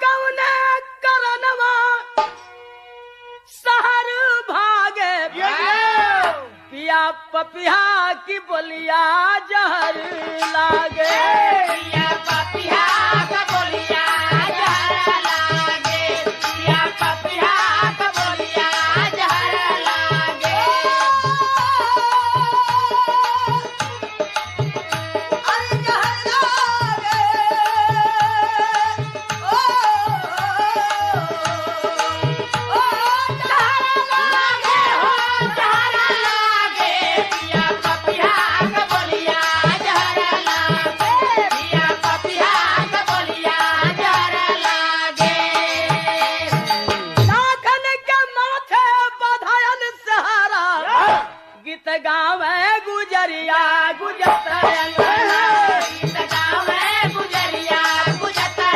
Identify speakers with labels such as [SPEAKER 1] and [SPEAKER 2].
[SPEAKER 1] कौने करनवा शहर भागे पिया पपिया की बोलिया जहर लागे
[SPEAKER 2] पिया पपिया का बोलिया